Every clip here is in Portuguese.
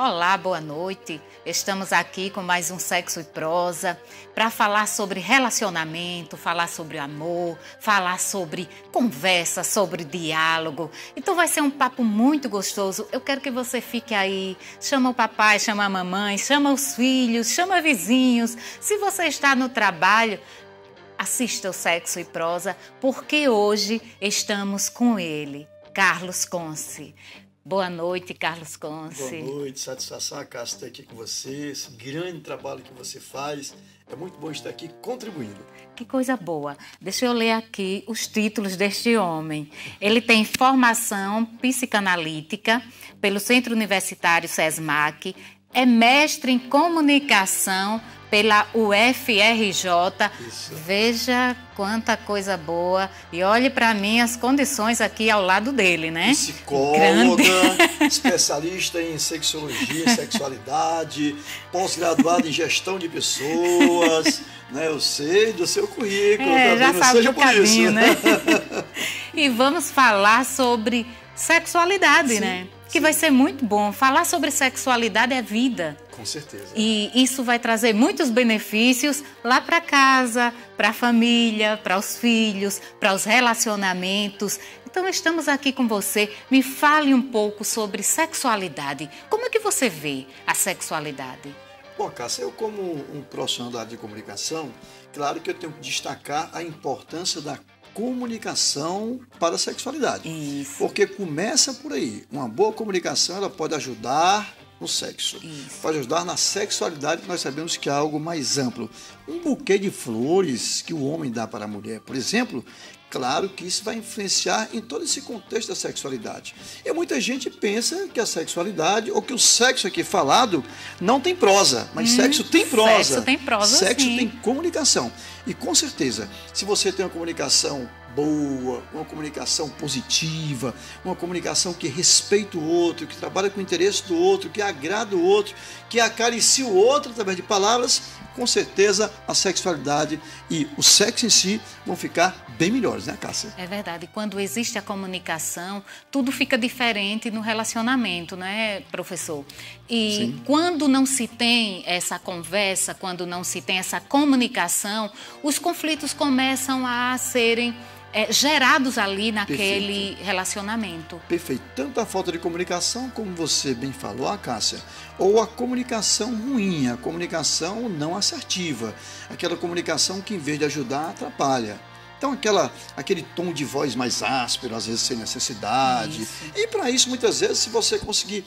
Olá, boa noite. Estamos aqui com mais um Sexo e Prosa para falar sobre relacionamento, falar sobre amor, falar sobre conversa, sobre diálogo. Então vai ser um papo muito gostoso. Eu quero que você fique aí, chama o papai, chama a mamãe, chama os filhos, chama vizinhos. Se você está no trabalho, assista o Sexo e Prosa, porque hoje estamos com ele, Carlos Conce. Boa noite, Carlos Conce. Boa noite, satisfação, Cássia, estar aqui com você, esse grande trabalho que você faz. É muito bom estar aqui contribuindo. Que coisa boa. Deixa eu ler aqui os títulos deste homem. Ele tem formação psicanalítica pelo Centro Universitário SESMAC, é mestre em comunicação pela UFRJ. Isso. Veja quanta coisa boa. E olhe para mim as condições aqui ao lado dele, né? Psicóloga, especialista em sexologia, sexualidade, pós-graduada em gestão de pessoas, né? Eu sei do seu currículo, já não sabe seja do por isso, caminho, né? E vamos falar sobre sexualidade, Sim, né? Que sim. vai ser muito bom. Falar sobre sexualidade é vida. Com certeza. E isso vai trazer muitos benefícios lá para casa, para a família, para os filhos, para os relacionamentos. Então estamos aqui com você. Me fale um pouco sobre sexualidade. Como é que você vê a sexualidade? Bom, Cássia, eu como um profissional da área de comunicação, claro que eu tenho que destacar a importância da comunicação para a sexualidade. Isso. Porque começa por aí. Uma boa comunicação, ela pode ajudar no sexo. Isso. Pode ajudar na sexualidade, que nós sabemos que é algo mais amplo. Um buquê de flores que o homem dá para a mulher, por exemplo, claro que isso vai influenciar em todo esse contexto da sexualidade. E muita gente pensa que a sexualidade, ou que o sexo aqui falado, não tem prosa, mas sexo tem prosa. Sexo tem prosa, Sexo sim. tem comunicação. E com certeza, se você tem uma comunicação boa, uma comunicação positiva, uma comunicação que respeita o outro, que trabalha com o interesse do outro, que agrada o outro, que acaricia o outro através de palavras, com certeza a sexualidade e o sexo em si vão ficar bem melhores, né, Cássia? É verdade. Quando existe a comunicação, tudo fica diferente no relacionamento, né, professor? E Sim. quando não se tem essa conversa, quando não se tem essa comunicação, os conflitos começam a serem gerados ali naquele relacionamento. Perfeito. Tanto a falta de comunicação, como você bem falou, Cássia, ou a comunicação ruim, a comunicação não assertiva, aquela comunicação que em vez de ajudar, atrapalha. Então aquele tom de voz mais áspero, às vezes sem necessidade. Isso. E para isso, muitas vezes, se você conseguir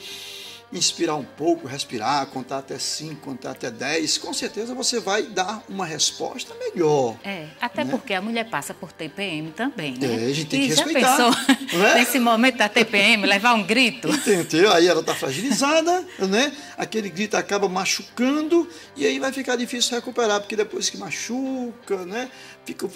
inspirar um pouco, respirar, contar até 5, contar até 10, com certeza você vai dar uma resposta melhor. Até né? porque a mulher passa por TPM também, né? A gente tem que já respeitar. pensou, Né? nesse momento da TPM, levar um grito? Entendeu? Aí ela está fragilizada, né? Aquele grito acaba machucando e aí vai ficar difícil recuperar, porque depois que machuca, né? Fica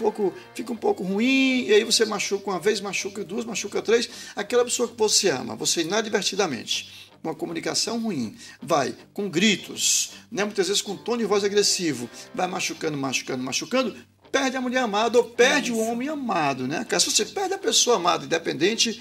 um pouco ruim, e aí você machuca uma vez, machuca duas, machuca três. Aquela pessoa que você ama, você inadvertidamente, uma comunicação ruim, vai com gritos, né? Muitas vezes com tom de voz agressivo, vai machucando, perde a mulher amada ou perde o homem amado, né? Se você perde a pessoa amada, independente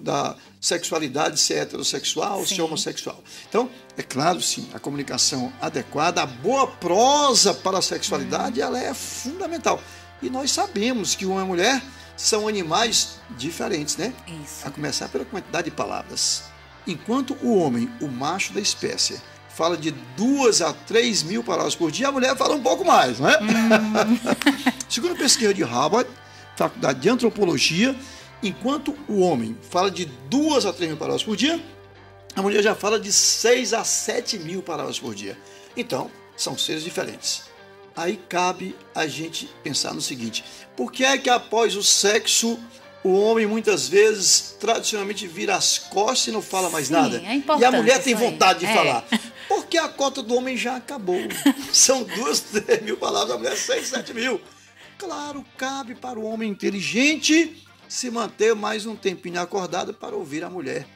da sexualidade, se é heterossexual ou se é homossexual. Então, é claro, sim, a comunicação adequada, a boa prosa para a sexualidade, ela é fundamental. E nós sabemos que uma mulher são animais diferentes, né? Isso. A começar pela quantidade de palavras. Enquanto o homem, o macho da espécie, fala de 2 a 3 mil palavras por dia, a mulher fala um pouco mais, não é? Segundo a pesquisa de Harvard, Faculdade de Antropologia, enquanto o homem fala de 2 a 3 mil palavras por dia, a mulher já fala de 6 a 7 mil palavras por dia. Então, são seres diferentes. Aí cabe a gente pensar no seguinte: por que é que após o sexo o homem muitas vezes tradicionalmente vira as costas e não fala mais nada? É e a mulher tem isso aí. vontade de falar. Porque a cota do homem já acabou. São 2, 3 mil palavras, a mulher 6, 7 mil. Claro, cabe para o homem inteligente se manter mais um tempinho acordado para ouvir a mulher.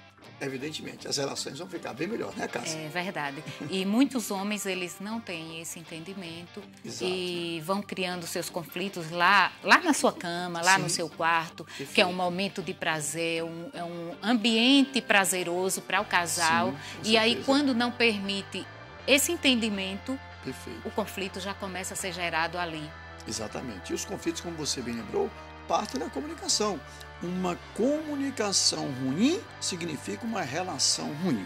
evidentemente, as relações vão ficar bem melhor, né, Cássia? É verdade. E muitos homens, eles não têm esse entendimento. Exato. E vão criando seus conflitos lá na sua cama, lá Sim. no seu quarto, Perfeito. que é um momento de prazer, é um ambiente prazeroso para o casal. Sim, com e aí, certeza. quando não permite esse entendimento, Perfeito. o conflito já começa a ser gerado ali. Exatamente. E os conflitos, como você bem lembrou, partem da comunicação. Uma comunicação ruim significa uma relação ruim.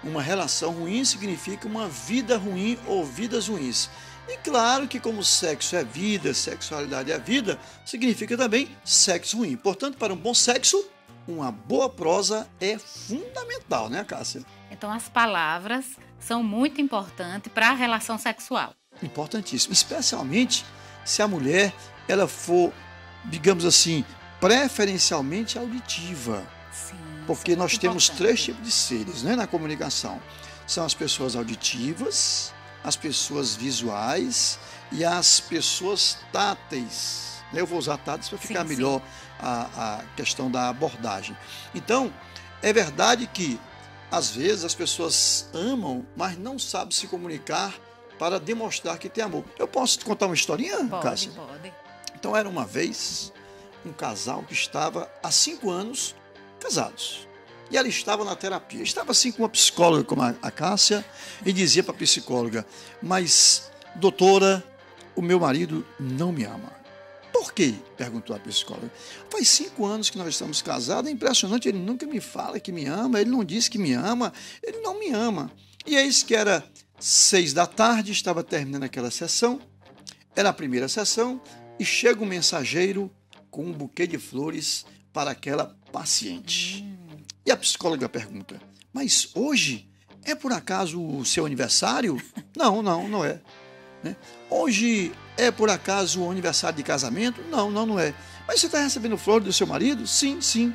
Uma relação ruim significa uma vida ruim ou vidas ruins. E claro que como sexo é vida, sexualidade é vida, significa também sexo ruim. Portanto, para um bom sexo, uma boa prosa é fundamental, né, Cássia? Então, as palavras são muito importantes para a relação sexual. Importantíssimo, especialmente se a mulher ela for, digamos assim, preferencialmente auditiva. Sim, Porque isso é nós muito temos importante. 3 tipos de seres, né, na comunicação. São as pessoas auditivas, as pessoas visuais e as pessoas táteis. Eu vou usar táteis para ficar Sim, melhor a questão da abordagem. Então, é verdade que, às vezes, as pessoas amam, mas não sabem se comunicar para demonstrar que tem amor. Eu posso te contar uma historinha, Pode, Cássia? pode. Então, era uma vez um casal que estava há 5 anos casados. E ela estava na terapia. Estava assim com uma psicóloga como a Cássia e dizia para a psicóloga: mas, doutora, o meu marido não me ama. Por quê? Perguntou a psicóloga. Faz 5 anos que nós estamos casados, é impressionante, ele nunca me fala que me ama, ele não diz que me ama, ele não me ama. E eis que era 6 da tarde, estava terminando aquela sessão, era a primeira sessão, e chega um mensageiro com um buquê de flores para aquela paciente. E a psicóloga pergunta: mas hoje é por acaso o seu aniversário? Não, não é. Né? Hoje é por acaso o aniversário de casamento? Não é. Mas você está recebendo flores do seu marido? Sim.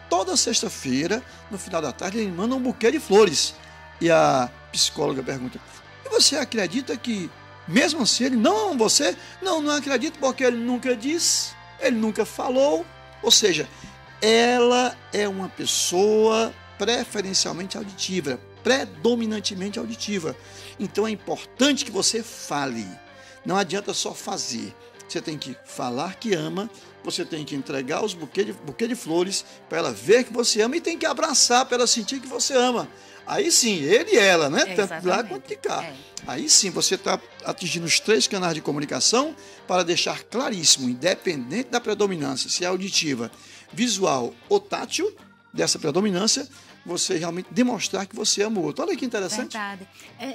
Toda sexta-feira, no final da tarde, ele manda um buquê de flores. E a psicóloga pergunta: e você acredita que, mesmo assim, ele não ama você? Não acredito, porque ele nunca disse, ele nunca falou. Ou seja, ela é uma pessoa preferencialmente auditiva, predominantemente auditiva. Então é importante que você fale. Não adianta só fazer. Você tem que falar que ama, você tem que entregar os buquê de flores para ela ver que você ama e tem que abraçar para ela sentir que você ama. Aí sim, ele e ela, né? Tanto de lá quanto de cá. Aí sim, você está atingindo os 3 canais de comunicação para deixar claríssimo, independente da predominância, se é auditiva, visual ou tátil, dessa predominância, você realmente demonstrar que você ama o outro. Olha que interessante. Verdade.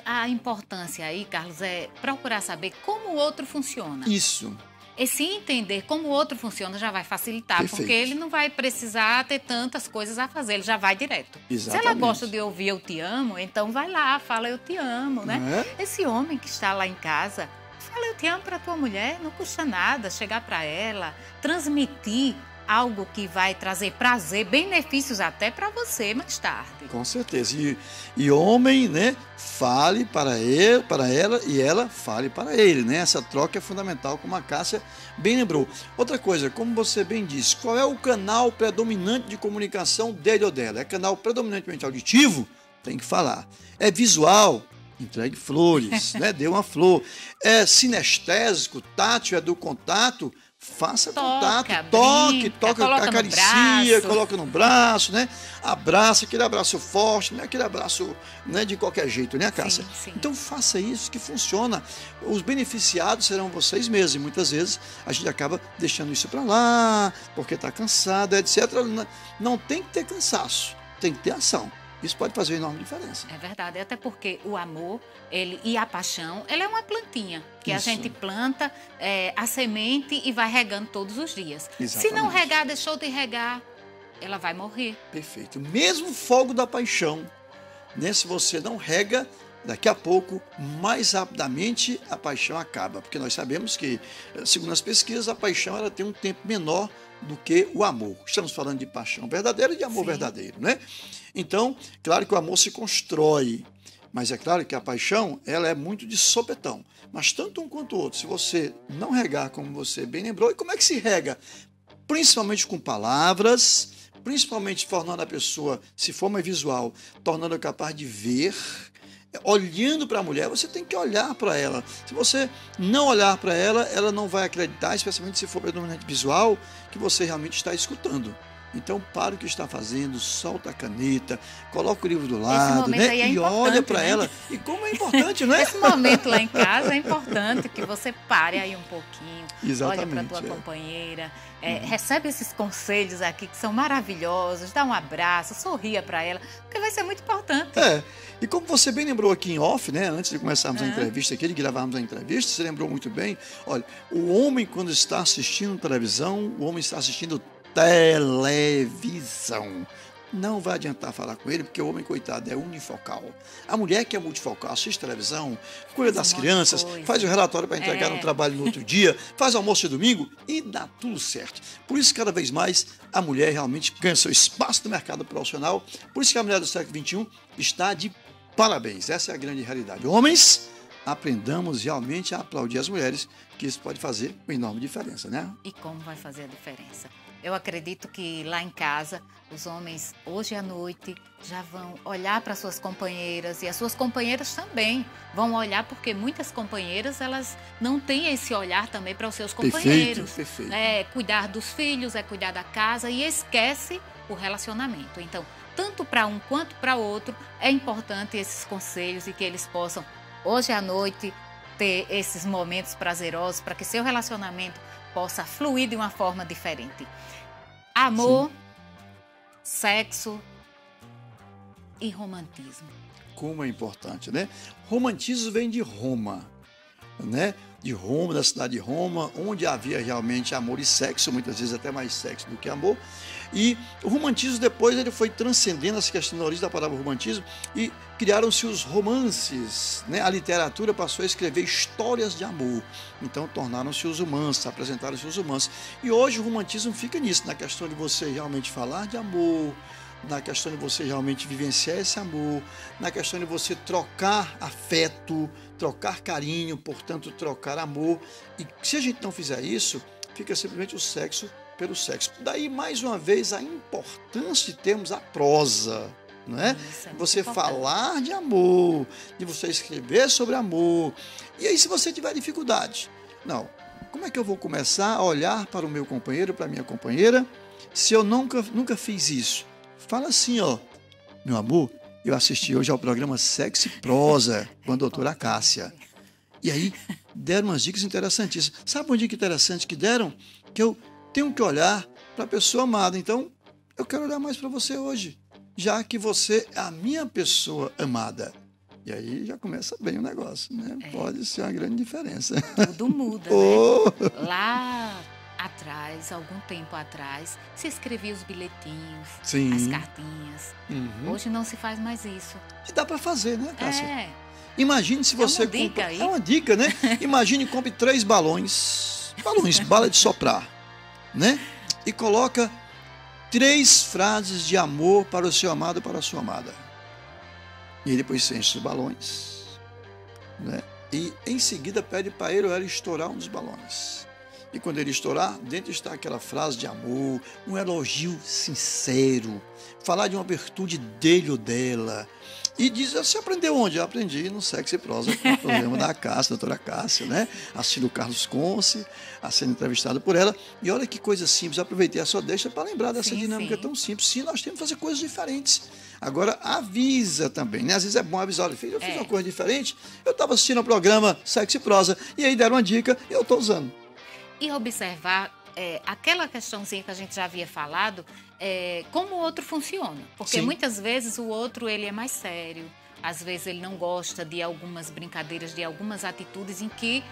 A importância aí, Carlos, é procurar saber como o outro funciona. Isso. E se entender como o outro funciona, já vai facilitar, Perfeito. porque ele não vai precisar ter tantas coisas a fazer, ele já vai direto. Exatamente. Se ela gosta de ouvir eu te amo, então vai lá, fala eu te amo, né? Esse homem que está lá em casa, fala eu te amo para tua mulher, não custa nada chegar para ela, transmitir algo que vai trazer prazer, benefícios até para você mais tarde. Com certeza. E homem, né, fale para ele, para ela, e ela fale para ele, né? Essa troca é fundamental, como a Cássia bem lembrou. Outra coisa, como você bem disse, qual é o canal predominante de comunicação dele ou dela? É canal predominantemente auditivo? Tem que falar. É visual? Entregue flores, né? Dê uma flor. É sinestésico, tátil, é do contato? Faça contato, toque, acaricia, coloca no braço, né? Abraça, aquele abraço forte, né? Aquele abraço, né, de qualquer jeito, né, Cássia? Sim. Então faça isso que funciona. Os beneficiados serão vocês mesmos. E muitas vezes a gente acaba deixando isso para lá, porque está cansado, etc. Não tem que ter cansaço, tem que ter ação. Isso pode fazer uma enorme diferença. É verdade, até porque o amor e a paixão, ela é uma plantinha que Isso. a gente planta a semente e vai regando todos os dias. Exatamente. Se não regar, deixou de regar, ela vai morrer. Perfeito. Mesmo o fogo da paixão, né, se você não rega, daqui a pouco, mais rapidamente, a paixão acaba. Porque nós sabemos que, segundo as pesquisas, a paixão ela tem um tempo menor do que o amor. Estamos falando de paixão verdadeira e de amor verdadeiro, né? Então, claro que o amor se constrói, mas é claro que a paixão ela é muito de sopetão. Mas tanto um quanto o outro, se você não regar, como você bem lembrou, e como é que se rega? Principalmente com palavras, principalmente tornando a pessoa, se for mais visual, tornando-a capaz de ver. Olhando para a mulher, você tem que olhar para ela. Se você não olhar para ela, ela não vai acreditar, especialmente se for predominante visual, que você realmente está escutando. Então, para o que está fazendo, solta a caneta, coloca o livro do lado, né? E olha para ela. E como é importante, né? Esse momento lá em casa é importante que você pare aí um pouquinho, exatamente, olha para a tua companheira, recebe esses conselhos aqui que são maravilhosos, dá um abraço, sorria para ela, porque vai ser muito importante. E como você bem lembrou aqui em off, né? Antes de começarmos a entrevista aqui, de gravarmos a entrevista, você lembrou muito bem. Olha, o homem quando está assistindo televisão, o homem está assistindo televisão. Não vai adiantar falar com ele, porque o homem, coitado, é unifocal. A mulher que é multifocal, assiste televisão, cuida das crianças, faz o relatório para entregar no trabalho no outro dia, faz almoço de domingo e dá tudo certo. Por isso, cada vez mais, a mulher realmente ganha seu espaço no mercado profissional. Por isso que a mulher do século XXI está de parabéns. Essa é a grande realidade. Homens, aprendamos realmente a aplaudir as mulheres, que isso pode fazer uma enorme diferença, né? E como vai fazer a diferença? Eu acredito que lá em casa, os homens, hoje à noite, já vão olhar para suas companheiras e as suas companheiras também vão olhar, porque muitas companheiras, elas não têm esse olhar também para os seus companheiros. Perfeito. É cuidar dos filhos, é cuidar da casa e esquece o relacionamento. Então, tanto para um quanto para o outro, é importante esses conselhos e que eles possam, hoje à noite, ter esses momentos prazerosos para que seu relacionamento possa fluir de uma forma diferente. Amor, sexo e romantismo. Como é importante, né? Romantismo vem de Roma, né? De Roma, da cidade de Roma, onde havia realmente amor e sexo, muitas vezes até mais sexo do que amor. E o romantismo depois ele foi transcendendo essa questão da origem da palavra romantismo e criaram-se os romances, né? A literatura passou a escrever histórias de amor, então tornaram-se os romances, apresentaram-se os romances. E hoje o romantismo fica nisso, na questão de você realmente falar de amor, na questão de você realmente vivenciar esse amor, na questão de você trocar afeto, trocar carinho, portanto trocar amor. E se a gente não fizer isso, fica simplesmente o sexo pelo sexo. Daí, mais uma vez, a importância de termos a prosa, não é? Você falar de amor, de você escrever sobre amor. E aí, se você tiver dificuldade, não, como é que eu vou começar a olhar para o meu companheiro, para a minha companheira, se eu nunca fiz isso? Fala assim, ó, meu amor, eu assisti hoje ao programa Sexo e Prosa com a doutora Cássia. E aí, deram umas dicas interessantíssimas. Sabe uma dica interessante que deram? Que eu tenho que olhar para a pessoa amada. Então, eu quero olhar mais para você hoje, já que você é a minha pessoa amada. E aí já começa bem o negócio, né? Pode ser uma grande diferença. Tudo muda, né? Lá atrás, algum tempo atrás, se escrevia os bilhetinhos, as cartinhas. Hoje não se faz mais isso. E dá para fazer, né, Cássia? Imagine se você compra... É uma dica, né? Imagine, compre 3 balões, bala de soprar, né? E coloca 3 frases de amor para o seu amado, para a sua amada. E depois você enche os balões, né? E em seguida pede para ele ou ela estourar um dos balões. E quando ele estourar, dentro está aquela frase de amor, um elogio sincero, falar de uma virtude dele ou dela. E diz, você aprendeu onde? Eu aprendi no Sexo e Prosa, com o programa da Cássia, doutora Cássia, né? Assistindo o Carlos Conce, a sendo entrevistado por ela. E olha que coisa simples, eu aproveitei a sua deixa para lembrar dessa dinâmica tão simples. Sim, nós temos que fazer coisas diferentes. Agora, avisa também, né? Às vezes é bom avisar, eu fiz uma coisa diferente, eu estava assistindo o programa Sexo e Prosa, e aí deram uma dica e eu estou usando. E observar aquela questãozinha que a gente já havia falado, como o outro funciona. Porque muitas vezes o outro ele é mais sério, às vezes ele não gosta de algumas brincadeiras, de algumas atitudes em que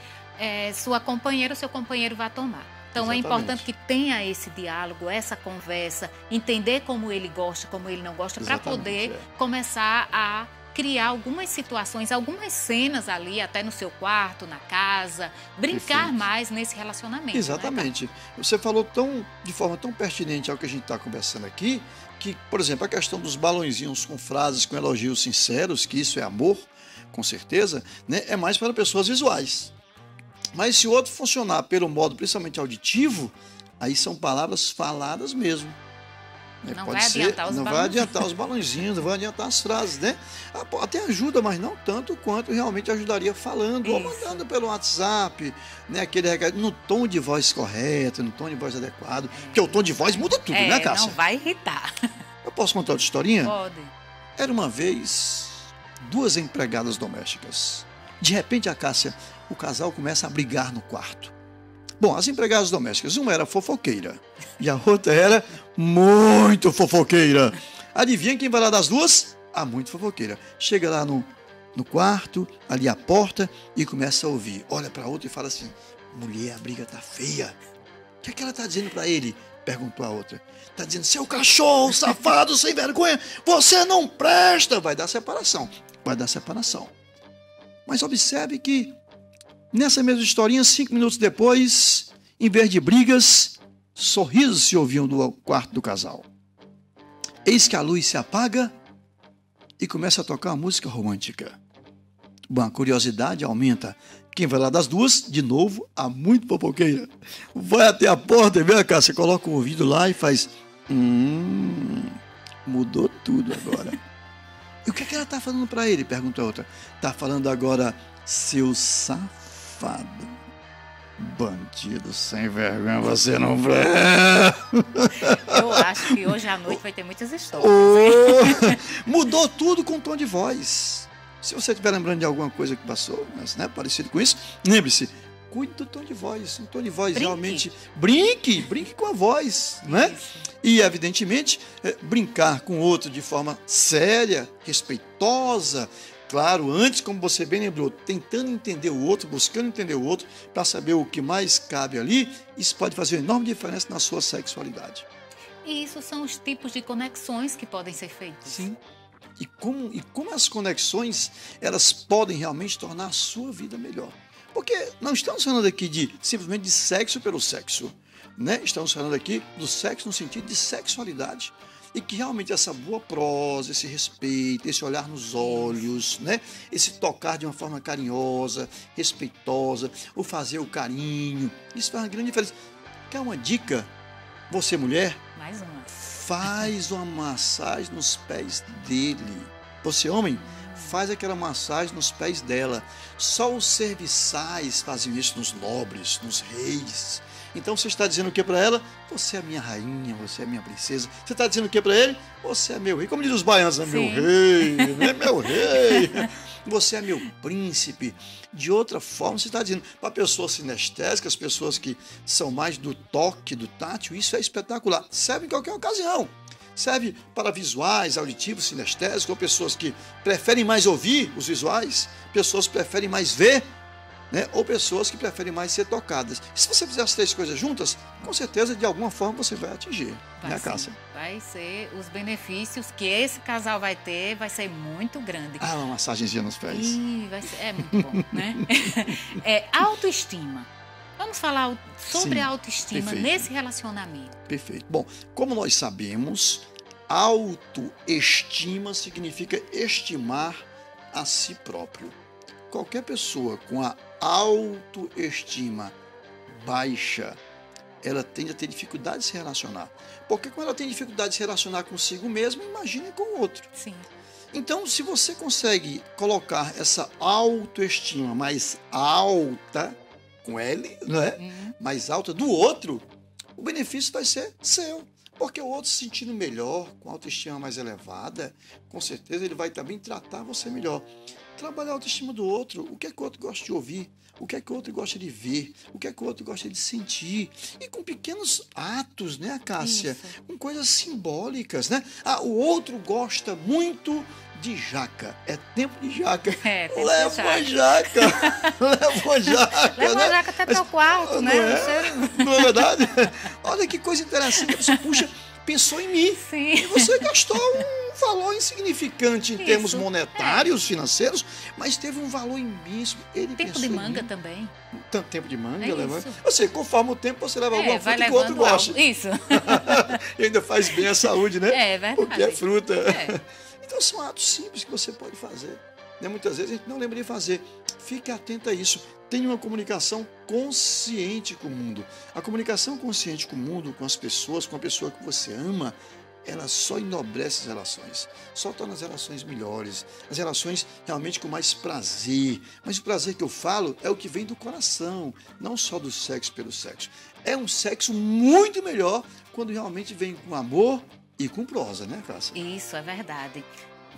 sua companheira ou seu companheiro vai tomar. Então é importante que tenha esse diálogo, essa conversa, entender como ele gosta, como ele não gosta, para poder começar a criar algumas situações, algumas cenas ali, até no seu quarto, na casa, brincar mais nesse relacionamento. Exatamente. Né? Você falou de forma tão pertinente ao que a gente está conversando aqui, que, por exemplo, a questão dos balõezinhos com frases, com elogios sinceros, que isso é amor, com certeza, né, é mais para pessoas visuais. Mas se o outro funcionar pelo modo principalmente auditivo, aí são palavras faladas mesmo. Né? Não Pode vai ser, adiantar os não vai balãozinhos. adiantar os balãozinhos, não vai adiantar as frases, né? Até ajuda, mas não tanto quanto realmente ajudaria falando ou Isso. mandando pelo WhatsApp, né? Aquele recado no tom de voz correto, no tom de voz adequado, porque o tom de voz muda tudo, né, Cássia? Não vai irritar. Eu posso contar outra historinha? Pode. Era uma vez 2 empregadas domésticas. De repente, a Cássia, o casal começa a brigar no quarto. Bom, as empregadas domésticas, uma era fofoqueira e a outra era muito fofoqueira. Adivinha quem vai lá das duas? A muito fofoqueira. Chega lá no quarto, ali à porta, e começa a ouvir. Olha para a outra e fala assim: mulher, a briga tá feia. O que é que ela tá dizendo para ele? Perguntou a outra. Tá dizendo: seu cachorro, safado, sem vergonha, você não presta. Vai dar separação. Vai dar separação. Mas observe que nessa mesma historinha, 5 minutos depois, em vez de brigas, sorrisos se ouviam do quarto do casal. Eis que a luz se apaga e começa a tocar uma música romântica. Bom, a curiosidade aumenta. Quem vai lá das duas, de novo, a muito fofoqueira. Vai até a porta e vê a Cássia, coloca o ouvido lá e faz... mudou tudo agora. E o que é que ela está falando para ele? Pergunta a outra. Está falando agora, seu safado, bandido sem vergonha, você não Eu acho que hoje à noite vai ter muitas histórias. Mudou tudo com tom de voz. Se você estiver lembrando de alguma coisa que passou, mas, né, parecido com isso, lembre-se, cuide do tom de voz. Um tom de voz realmente... Brinque com a voz, né? E, evidentemente, brincar com o outro de forma séria, respeitosa. Claro, antes, como você bem lembrou, tentando entender o outro, buscando entender o outro, para saber o que mais cabe ali, isso pode fazer uma enorme diferença na sua sexualidade. E isso são os tipos de conexões que podem ser feitas. Sim. E como as conexões, elas podem realmente tornar a sua vida melhor. Porque não estamos falando aqui simplesmente de sexo pelo sexo, né? Estamos falando aqui do sexo no sentido de sexualidade. E que realmente essa boa prosa, esse respeito, esse olhar nos olhos, né? Esse tocar de uma forma carinhosa, respeitosa, o fazer o carinho, isso faz uma grande diferença. Quer uma dica? Você, mulher, Mais uma. faz uma massagem nos pés dele. Você, homem, faz aquela massagem nos pés dela. Só os serviçais fazem isso nos nobres, nos reis. Então você está dizendo o que para ela? Você é minha rainha, você é minha princesa. Você está dizendo o que para ele? Você é meu rei. Como diz os baianos, é meu rei, né? Meu rei. Você é meu príncipe. De outra forma, você está dizendo para pessoas sinestésicas, pessoas que são mais do toque, do tátil, isso é espetacular. Serve em qualquer ocasião. Serve para visuais, auditivos, sinestésicos, ou pessoas que preferem mais ouvir os visuais, pessoas que preferem mais ver, né? Ou pessoas que preferem mais ser tocadas. E se você fizer as 3 coisas juntas, com certeza, de alguma forma, você vai atingir, né, Cássia? Vai ser, os benefícios que esse casal vai ter, vai ser muito grande. Uma massagenzinha nos pés. É muito bom, né? Autoestima. Vamos falar sobre a autoestima nesse relacionamento. Perfeito. Bom, como nós sabemos, autoestima significa estimar a si próprio. Qualquer pessoa com a autoestima baixa, ela tende a ter dificuldade de se relacionar. Porque quando ela tem dificuldade de se relacionar consigo mesma, imagine com o outro. Sim. Então, se você consegue colocar essa autoestima mais alta, com L, né? Mais alta do outro, o benefício vai ser seu. Porque o outro se sentindo melhor, com autoestima mais elevada, com certeza ele vai também tratar você melhor. Trabalhar a autoestima do outro, o que é que o outro gosta de ouvir, o que é que o outro gosta de ver, o que é que o outro gosta de sentir. E com pequenos atos, né, Cássia? Isso. Com coisas simbólicas, né? O outro gosta muito de jaca. É tempo de jaca. Leva uma jaca. Leva uma jaca. Leva uma jaca até para o quarto, né? Não é verdade? Olha que coisa interessante. Você, puxa, pensou em mim. Sim. E você gastou um valor insignificante em termos monetários, financeiros, mas teve um valor imenso. Ele tempo de manga também. Tanto tempo de manga, leva. Ou seja, conforme o tempo você leva alguma fruta que o outro algo. gosta. Isso. E ainda faz bem à saúde, né? É verdade. Porque é fruta. Então são atos simples que você pode fazer. Né? Muitas vezes a gente não lembra de fazer. Fique atento a isso. Tenha uma comunicação consciente com o mundo. A comunicação consciente com o mundo, com as pessoas, com a pessoa que você ama, ela só enobrece as relações, só torna as relações melhores, as relações realmente com mais prazer. Mas o prazer que eu falo é o que vem do coração, não só do sexo pelo sexo. É um sexo muito melhor quando realmente vem com amor e com prosa, né, Cássia? Isso, é verdade.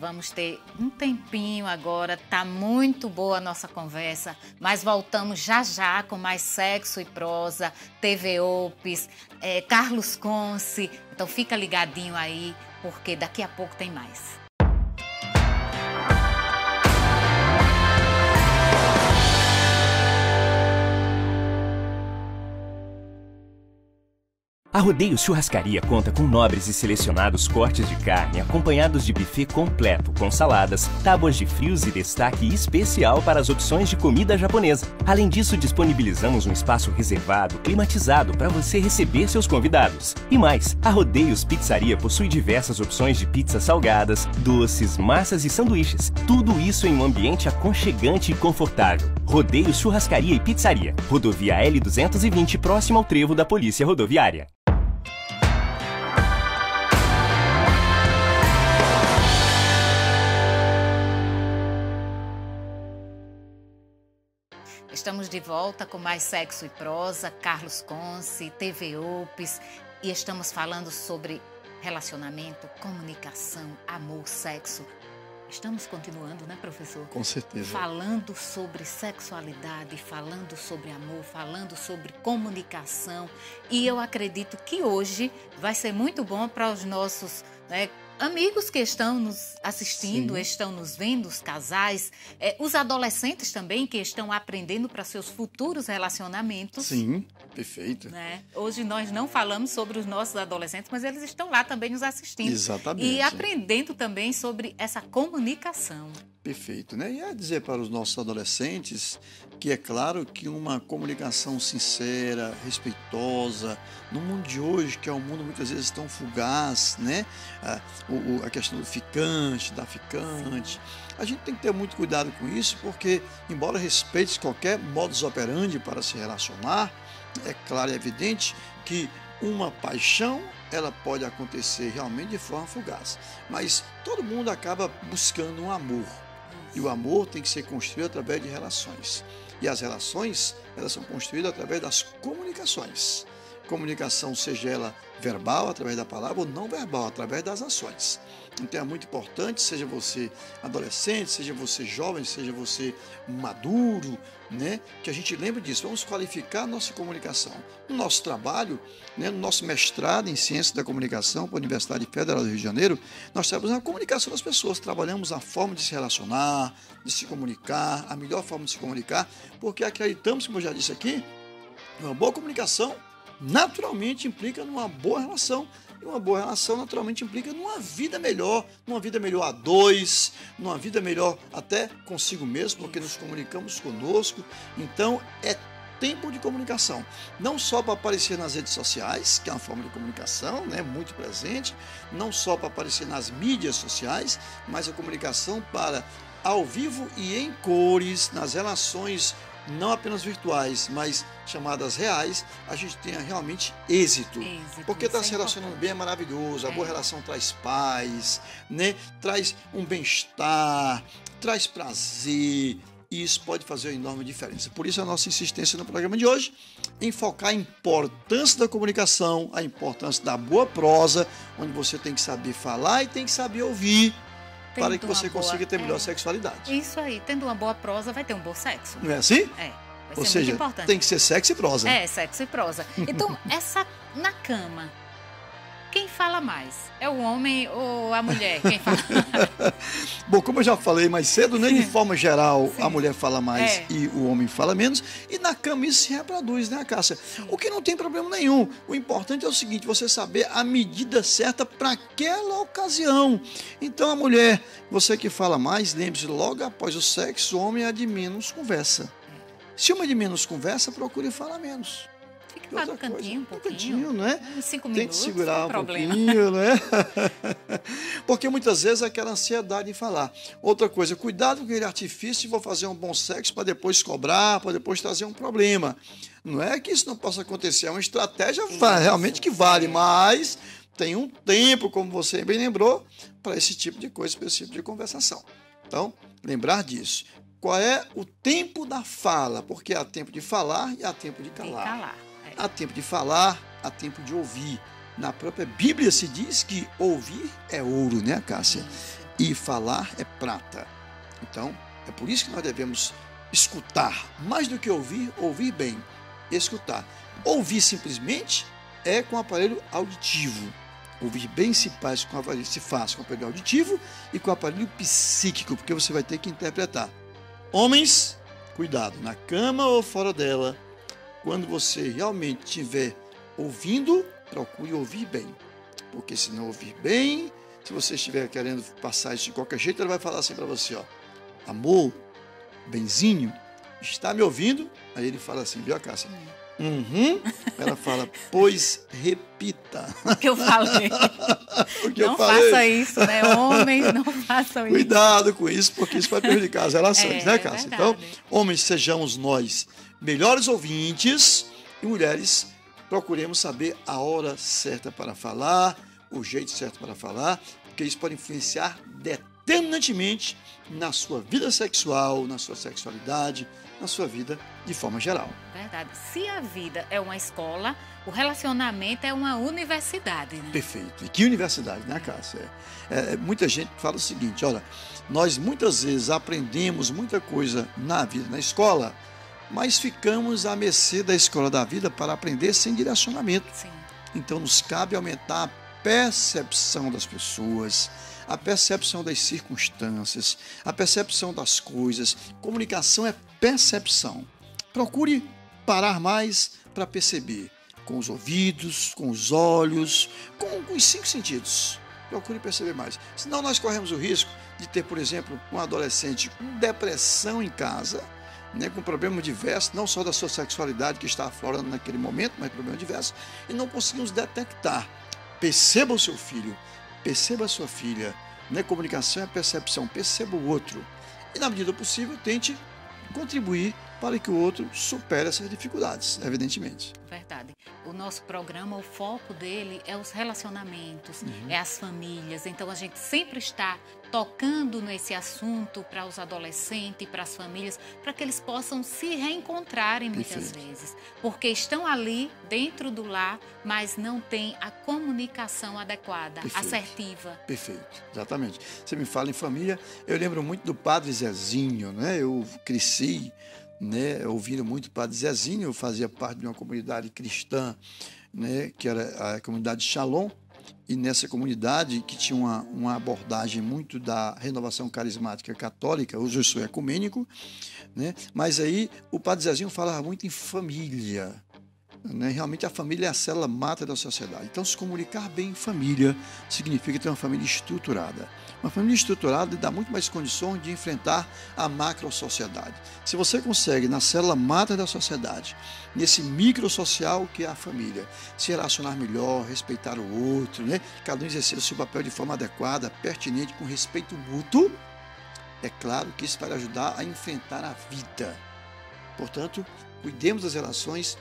Vamos ter um tempinho agora, tá muito boa a nossa conversa, mas voltamos já já com mais Sexo e Prosa, TV Opes, Carlos Conce. Então fica ligadinho aí, porque daqui a pouco tem mais. A Rodeios Churrascaria conta com nobres e selecionados cortes de carne, acompanhados de buffet completo, com saladas, tábuas de frios e destaque especial para as opções de comida japonesa. Além disso, disponibilizamos um espaço reservado, climatizado, para você receber seus convidados. E mais, a Rodeios Pizzaria possui diversas opções de pizzas salgadas, doces, massas e sanduíches. Tudo isso em um ambiente aconchegante e confortável. Rodeios Churrascaria e Pizzaria. Rodovia L220, próximo ao trevo da Polícia Rodoviária. Estamos de volta com mais Sexo e Prosa, Carlos Conce, TV Opes, e estamos falando sobre relacionamento, comunicação, amor, sexo. Estamos continuando, né, professor? Com certeza. Falando sobre sexualidade, falando sobre amor, falando sobre comunicação. E eu acredito que hoje vai ser muito bom para os nossos, né, amigos que estão nos assistindo, Sim. estão nos vendo, os casais, os adolescentes também que estão aprendendo para seus futuros relacionamentos. Sim, perfeito. Né? Hoje nós não falamos sobre os nossos adolescentes, mas eles estão lá também nos assistindo. Exatamente. E aprendendo também sobre essa comunicação. Perfeito, né? E é dizer para os nossos adolescentes que é claro que uma comunicação sincera, respeitosa, no mundo de hoje, que é um mundo muitas vezes tão fugaz, né? A questão do ficante, da ficante, a gente tem que ter muito cuidado com isso, porque embora respeite qualquer modus operandi para se relacionar, é claro e evidente que uma paixão, ela pode acontecer realmente de forma fugaz, mas todo mundo acaba buscando um amor. E o amor tem que ser construído através de relações. E as relações, elas são construídas através das comunicações. Comunicação, seja ela verbal, através da palavra, ou não verbal, através das ações. Então é muito importante, seja você adolescente, seja você jovem, seja você maduro, né, que a gente lembre disso. Vamos qualificar a nossa comunicação. No nosso trabalho, né, no nosso mestrado em Ciências da Comunicação pela Universidade Federal do Rio de Janeiro, nós trabalhamos a comunicação das pessoas, trabalhamos a forma de se relacionar, de se comunicar, a melhor forma de se comunicar, porque acreditamos, como eu já disse aqui, uma boa comunicação naturalmente implica numa boa relação. E uma boa relação naturalmente implica numa vida melhor a dois, numa vida melhor até consigo mesmo, porque nos comunicamos conosco. Então é tempo de comunicação, não só para aparecer nas redes sociais, que é uma forma de comunicação, né, muito presente, não só para aparecer nas mídias sociais, mas a comunicação para ao vivo e em cores, nas relações não apenas virtuais, mas chamadas reais, a gente tenha realmente êxito. Porque estar se relacionando bem é maravilhoso, a boa relação traz paz, né? Traz um bem-estar, traz prazer, e isso pode fazer uma enorme diferença. Por isso a nossa insistência no programa de hoje em focar a importância da comunicação, a importância da boa prosa, onde você tem que saber falar e tem que saber ouvir, para que você consiga ter melhor sexualidade. Isso aí, tendo uma boa prosa, vai ter um bom sexo. Não é assim? É. Ou seja, tem que ser sexo e prosa. É, sexo e prosa. Então, na cama, quem fala mais? É o homem ou a mulher? Quem fala mais? Bom, como eu já falei mais cedo, né, de forma geral, a mulher fala mais e o homem fala menos. E na cama isso se reproduz, né, Cássia? O que não tem problema nenhum. O importante é o seguinte, você saber a medida certa para aquela ocasião. Então, a mulher, você que fala mais, lembre-se, logo após o sexo, o homem é de menos conversa. Se uma de menos conversa, procure falar menos. Fica lá no cantinho, um pouquinho, né? Uns 5 minutos, tem que segurar um problema. pouquinho, né? Porque muitas vezes é aquela ansiedade em falar. Outra coisa, cuidado com aquele artifício de vou fazer um bom sexo para depois cobrar, para depois trazer um problema. Não é que isso não possa acontecer, é uma estratégia realmente que vale, mas tem um tempo, como você bem lembrou, para esse tipo de coisa, para esse tipo de conversação. Então, lembrar disso. Qual é o tempo da fala? Porque há tempo de falar e há tempo de calar. Há tempo de falar, há tempo de ouvir. Na própria Bíblia se diz que ouvir é ouro, né, Cássia? E falar é prata. Então, é por isso que nós devemos escutar. Mais do que ouvir, ouvir bem. Escutar. Ouvir simplesmente é com o aparelho auditivo. Ouvir bem se faz com o aparelho auditivo e com o aparelho psíquico, porque você vai ter que interpretar. Homens, cuidado, na cama ou fora dela, quando você realmente estiver ouvindo, procure ouvir bem. Porque se não ouvir bem, se você estiver querendo passar isso de qualquer jeito, ele vai falar assim para você, ó, amor, benzinho, está me ouvindo? Aí ele fala assim, viu, Cássia? Ela fala, pois repita. O que eu falei. Não faça isso, né? Homens, não façam isso. Cuidado com isso, porque isso vai prejudicar as relações, né, Cássia? Verdade. Então, homens, sejamos nós melhores ouvintes e mulheres, procuremos saber a hora certa para falar, o jeito certo para falar, porque isso pode influenciar determinantemente na sua vida sexual, na sua sexualidade, na sua vida de forma geral. Verdade. Se a vida é uma escola, o relacionamento é uma universidade, né? Perfeito. E que universidade, né, Cássia? Muita gente fala o seguinte, olha, nós muitas vezes aprendemos muita coisa na vida, na escola, mas ficamos à mercê da escola da vida para aprender sem direcionamento. Sim. Então, nos cabe aumentar a percepção das pessoas, a percepção das circunstâncias, a percepção das coisas. Comunicação é percepção. Procure parar mais para perceber, com os ouvidos, com os olhos, com os 5 sentidos. Procure perceber mais. Senão nós corremos o risco de ter, por exemplo, um adolescente com depressão em casa, né, com problemas diversos, não só da sua sexualidade que está aflorando naquele momento, mas problemas diversos, e não conseguimos detectar. Perceba o seu filho, perceba a sua filha, né? Comunicação é percepção, perceba o outro. E na medida possível, tente contribuir para que o outro supere essas dificuldades, evidentemente. Verdade. O nosso programa, o foco dele é os relacionamentos, é as famílias. Então, a gente sempre está tocando nesse assunto para os adolescentes, para as famílias, para que eles possam se reencontrarem muitas vezes. Porque estão ali, dentro do lar, mas não têm a comunicação adequada, assertiva. Perfeito, exatamente. Você me fala em família, eu lembro muito do Padre Zezinho, né? Eu cresci, né, ouvindo muito o Padre Zezinho, eu fazia parte de uma comunidade cristã, né, que era a comunidade Shalom, e nessa comunidade que tinha uma abordagem muito da renovação carismática católica, hoje eu sou ecumênico, né, mas aí o Padre Zezinho falava muito em família, né, realmente a família é a célula máter da sociedade. Então, se comunicar bem em família significa ter uma família estruturada. Uma família estruturada dá muito mais condições de enfrentar a macro-sociedade. Se você consegue, na célula máter da sociedade, nesse micro-social que é a família, se relacionar melhor, respeitar o outro, né? Cada um exercer o seu papel de forma adequada, pertinente, com respeito mútuo, é claro que isso vai ajudar a enfrentar a vida. Portanto, cuidemos das relações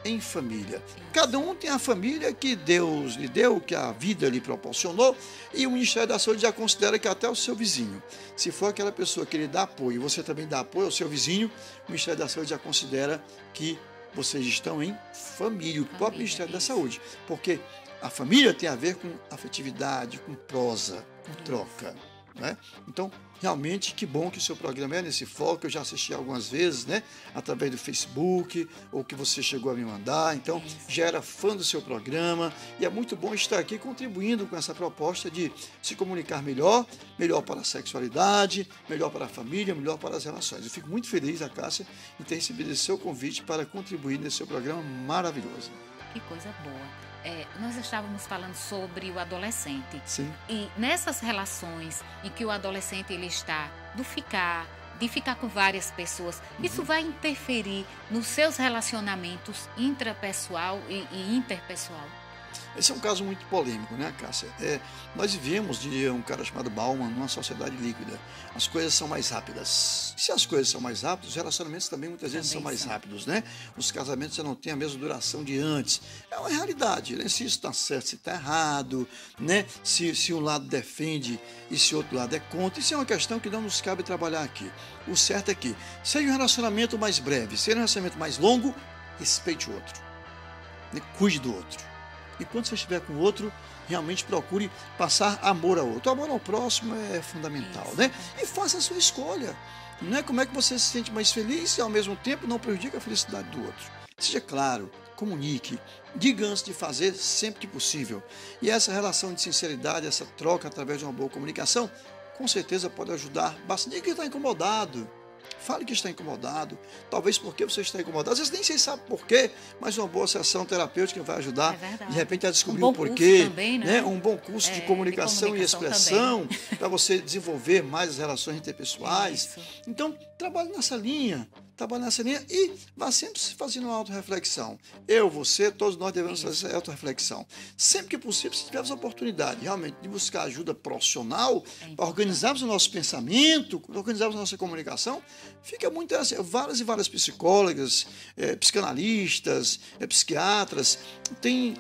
em família. Cada um tem a família que Deus lhe deu, que a vida lhe proporcionou, e o Ministério da Saúde já considera que até o seu vizinho, se for aquela pessoa que lhe dá apoio, você também dá apoio ao seu vizinho, o Ministério da Saúde já considera que vocês estão em família, o próprio Ministério da Saúde, porque a família tem a ver com afetividade, com prosa, com troca, né? Então, realmente, que bom que o seu programa é nesse foco. Eu já assisti algumas vezes, né? Através do Facebook, ou que você chegou a me mandar. Então, já era fã do seu programa. E é muito bom estar aqui contribuindo com essa proposta de se comunicar melhor, melhor para a sexualidade, melhor para a família, melhor para as relações. Eu fico muito feliz, Cássia, em ter recebido esse seu convite para contribuir nesse seu programa maravilhoso. Que coisa boa. Nós estávamos falando sobre o adolescente. Sim. E nessas relações em que o adolescente ele está de ficar com várias pessoas, isso vai interferir nos seus relacionamentos intrapessoal e interpessoal? Esse é um caso muito polêmico, né, Cássia? Nós vivemos, diria um cara chamado Bauman, numa sociedade líquida. As coisas são mais rápidas. Se as coisas são mais rápidas, os relacionamentos também muitas vezes são mais rápidos, né? Os casamentos já não têm a mesma duração de antes. É uma realidade, né? Se isso está certo, se está errado, né? Se um lado defende e se o outro lado é contra. Isso é uma questão que não nos cabe trabalhar aqui. O certo é que, seja um relacionamento mais breve, seja um relacionamento mais longo, respeite o outro, né? Cuide do outro. E quando você estiver com o outro, realmente procure passar amor ao outro. O amor ao próximo é fundamental, né? E faça a sua escolha. Não é como é que você se sente mais feliz e ao mesmo tempo não prejudica a felicidade do outro. Seja claro, comunique, diga antes de fazer sempre que possível. E essa relação de sinceridade, essa troca através de uma boa comunicação, com certeza pode ajudar bastante. Diga que está incomodado. Fale que está incomodado, talvez porque você está incomodado. Às vezes nem sei sabe por quê, mas uma boa sessão terapêutica vai ajudar, de repente, a descobrir o porquê. Também, né? Um bom curso de comunicação e expressão, para você desenvolver mais as relações interpessoais. Isso. Então, trabalhe nessa linha. E vá sempre fazendo uma autorreflexão. Eu, você, todos nós devemos fazer essa autorreflexão. Sempre que possível, se tivermos a oportunidade realmente de buscar ajuda profissional para organizarmos o nosso pensamento, organizarmos a nossa comunicação, fica muito interessante. Várias e várias psicólogas, psicanalistas, psiquiatras têm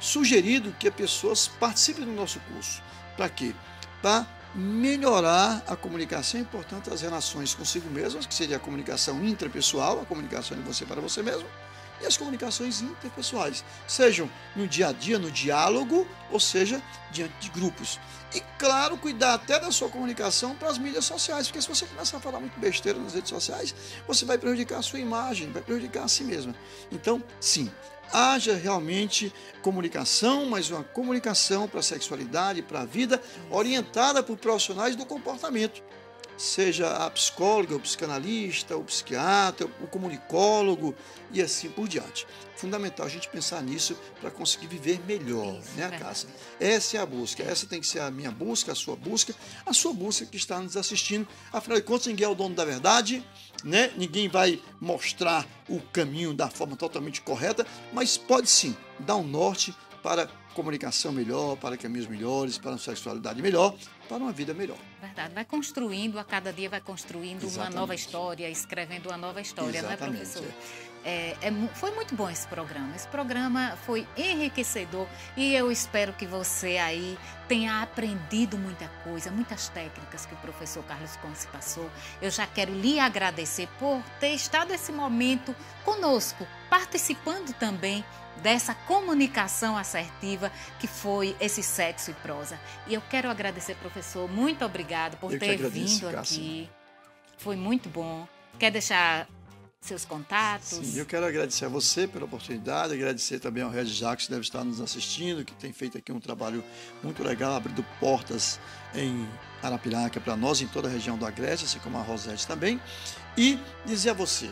sugerido que as pessoas participem do nosso curso. Para quê? Para melhorar a comunicação e, portanto, as relações consigo mesmas, que seria a comunicação intrapessoal, a comunicação de você para você mesmo, e as comunicações interpessoais, sejam no dia a dia, no diálogo, ou seja, diante de grupos. E, claro, cuidar até da sua comunicação para as mídias sociais, porque se você começar a falar muito besteira nas redes sociais, você vai prejudicar a sua imagem, vai prejudicar a si mesma. Então, sim, haja realmente comunicação, mas uma comunicação para a sexualidade, para a vida, orientada por profissionais do comportamento. Seja a psicóloga, o psicanalista, o psiquiatra, o comunicólogo e assim por diante. Fundamental a gente pensar nisso para conseguir viver melhor, né, Cássia? Essa é a busca, essa tem que ser a minha busca, a sua busca que está nos assistindo. Afinal de contas, ninguém é o dono da verdade, né? Ninguém vai mostrar o caminho da forma totalmente correta, mas pode sim dar um norte para comunicação melhor, para caminhos melhores, para uma sexualidade melhor, para uma vida melhor. Verdade, vai construindo, a cada dia vai construindo uma nova história, escrevendo uma nova história, não é, professor? Foi muito bom esse programa. Esse programa foi enriquecedor e eu espero que você aí tenha aprendido muita coisa, muitas técnicas que o professor Carlos Conce passou. Eu já quero lhe agradecer por ter estado esse momento conosco, participando também dessa comunicação assertiva que foi esse Sexo e Prosa. E eu quero agradecer, professor, muito obrigado por ter vindo aqui. Foi muito bom. Quer deixar seus contatos? Sim, eu quero agradecer a você pela oportunidade, agradecer também ao Regis Jacques, que deve estar nos assistindo, que tem feito aqui um trabalho muito legal, abrindo portas em Arapiraca para nós, em toda a região do Agreste, assim como a Rosete também. E dizer a você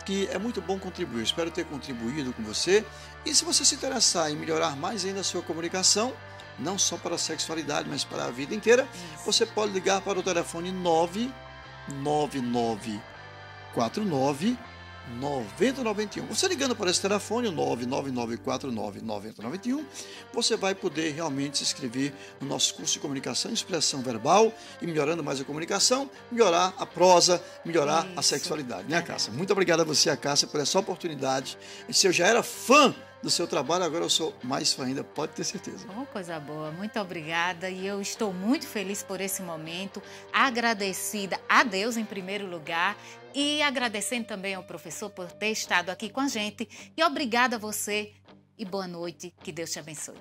que é muito bom contribuir, espero ter contribuído com você. E se você se interessar em melhorar mais ainda a sua comunicação, não só para a sexualidade, mas para a vida inteira, você pode ligar para o telefone 99949 9091. Você ligando para esse telefone, o 99949 9091, você vai poder realmente se inscrever no nosso curso de comunicação e expressão verbal e melhorando mais a comunicação, melhorar a prosa, melhorar a sexualidade, né, Cássia? Muito obrigado a você, Cássia, por essa oportunidade. E se eu já era fã do seu trabalho, agora eu sou mais fã ainda, pode ter certeza. Oh, coisa boa, muito obrigada e eu estou muito feliz por esse momento, agradecida a Deus em primeiro lugar e agradecendo também ao professor por ter estado aqui com a gente e obrigada a você e boa noite, que Deus te abençoe.